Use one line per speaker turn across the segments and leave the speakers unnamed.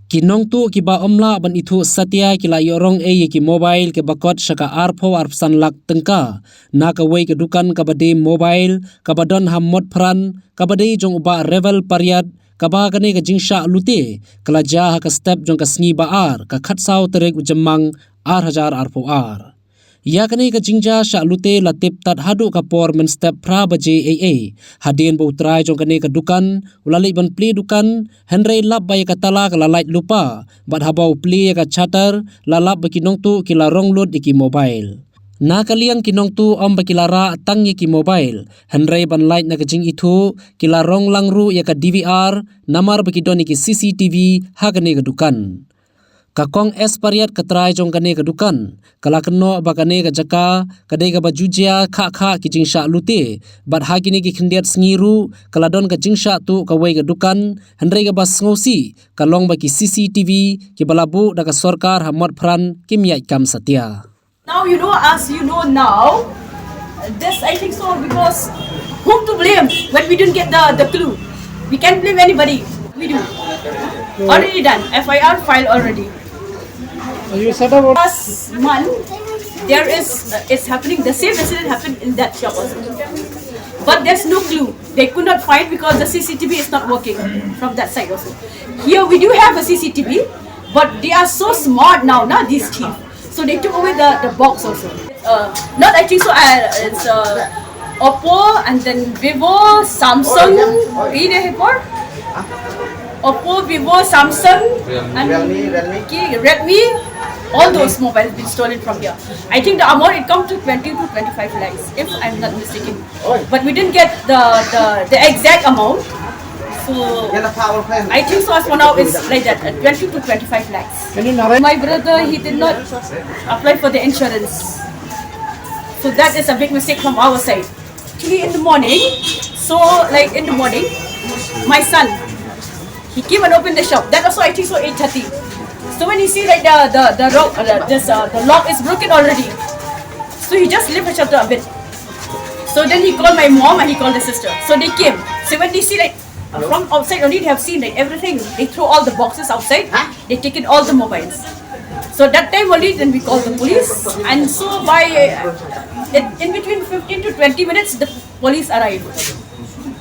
Ki Nongtuh ki ba omla ban ithu Satya ki la yorong ki mobile ke bakot shaka arpho arpsan lak Tyngka Naka wei ke Dukan kabade mobile kabadon ham Motphran kabade jong ba revel pariat kaba kane ka jingsha lute kala ja ha ka step jong ka sngi ba ar ka khatsau terek ujamang ar hajar arpho ar ya kane ka jingja sha lute la tip tat hadu ka por men step pra baje hadien bo trai jong kane ka Dukan ulali ban pli Dukan henry lap bay ka tala ka la light lupa bat habau pli ka chatter la lap ba ki Nongtuh ki la Rong load ki mobile na kaliang ki Nongtuh om ba ki la ra tang ki mobile henry ban light na ka jing ithu ki la Rong langru ya ka DVR namar ba ki doni ki CCTV ha kane ka Dukan kakong es pariat katrai jong kane ka Dukan kala keno ba kane ka jaka kadai ka bajujia kha ki jingsha lute bat ha kini ki khindiat sngiru kala don ka jingsha tu ka wei ka Dukan handrei ka bas ngosi kalong ba ki CCTV ki balabu da ka sarkar ha Motphran ki miai kam Satya.
Now as you know now, this I think so because whom to blame when we didn't get the clue? We can't blame anybody. We do. Already done. FIR file already.
You said about
Last month, it's happening. The same incident happened in that shop also. But there's no clue. They could not find because the CCTV is not working from that side also. Here we do have a CCTV, but they are so smart now, these team. So they took away the box also. Not I think so. It's Oppo and then Vivo, Samsung, Oppo, Vivo, Samsung, and Redmi. All those mobiles been stolen from here. I think the amount it comes to 20 to 25 lakhs, if I'm not mistaken. But we didn't get the exact amount. So I think so as for now it's like that, 20 to 25 lakhs. My brother, he did not apply for the insurance. So that is a big mistake from our side. Actually in the morning, my son, he came and opened the shop. That also I think so 8:30. So when he see like the lock is broken already, so he just lift the shutter a bit. So then he called my mom and he called the sister. So they came. So when they see like from outside only, they have seen like everything. They throw all the boxes outside. They taken all the mobiles. So that time only, then we called the police. And so by in between 15 to 20 minutes, the police arrived.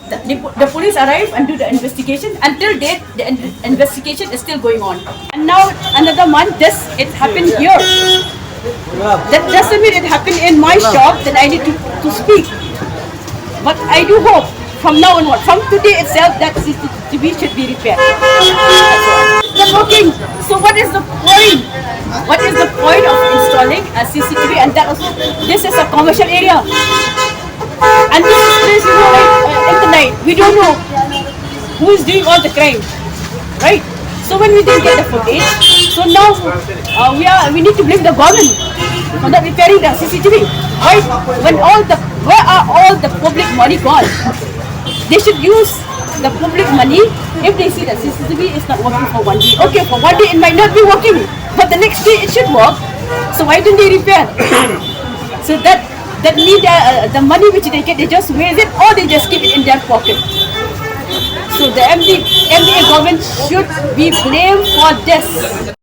The police arrive and do the investigation. Until date, the investigation is still going on. And now another month, it happened here. That doesn't mean it happened in my shop. Then I need to speak. But I do hope from now onward, from today itself, that CCTV should be repaired. It's not working. So what is the point? What is the point of installing a CCTV? And that also, this is a commercial area. And this is place, in the night, we don't know who is doing all the crime, right? So when we didn't get the footage, so now we need to blame the government for not repairing the CCTV, right? Where are all the public money gone? They should use the public money if they see that CCTV is not working for one day. Okay, for one day it might not be working, but the next day it should work. So why don't they repair? So that means the money which they get, they just waste it or they just keep it in their pocket. So the MDA government should be blamed for this.